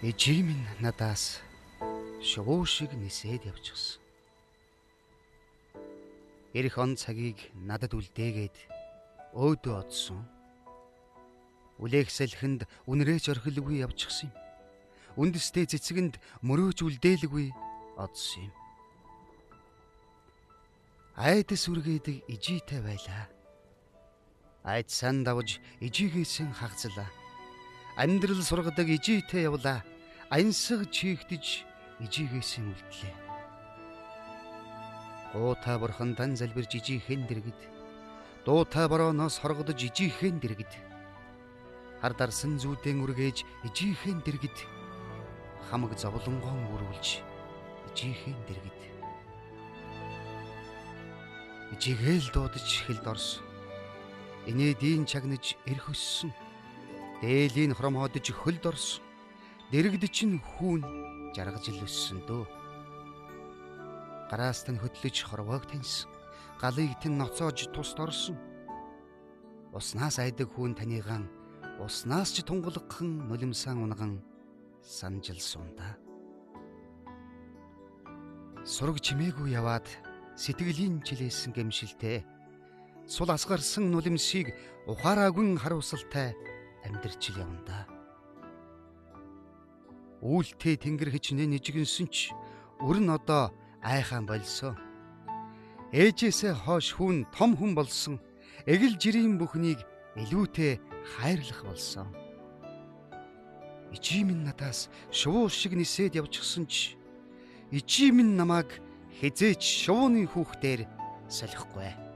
Ижи минь надаас шувуу шиг нисээд явчихсан. Ирэх он цагийг надад үлдээгээд өөдөө одсон. Үлээх салхинд үнрээч орхилгүй явчихсан юм. Үндэстэй цэцгэнд мөрөөж үлдээлгүй одсон юм. Айдас үргээдэг ижитэй байлаа. Айд сан давж ижигээсэн хагцлаа. Амьдрал сургадаг ижитэй явлаа. Аяnsаг чийгдэж ижигээсэн үлдлээ. Гуутай бурхан дан залбирж ижихэн дэргэд. Дуутай борооноос хоргодож ижихэн дэргэд. Хар дарсан зүйдэн үргээж ижихэн дэргэд. Хамаг зовлонгоон үрүүлж ижихэн дэргэд. Ижигээл дуудаж хэлд орсон. Инээдийн чагнаж эрх өссөн. Дээлийн хром ходож хөлд орсон. Дэрэгд чинь хүүн жаргаж л өссөн дөө. Гараас тань хөдлөж хорвоог таньсан. Галыг тань ноцоож тусд орсон. Уснаас айдаг хүүн танийгаан уснаас ч тунгалгхан нулимсан унган санжилсан да. Сураг чимээгүй яваад сэтгэлийн жилээсэн гэмшилтэй сул асгарсан нулимсыг ухаараагүй харуулсалтай амьдрчил явна. Үүлтэй тэнгэр хичнээн нижгэнсэн ч өрн одоо айхан болсон. Ээжээсээ хойш хүн том хүн болсон. Эгэл жирийн бүхнийг илүүтэй хайрлах болсон. Ижи минь надаас шувуу шиг нисээд явчихсан ч ижи минь намайг хизээч шувууны хүүхдээр солихгүй.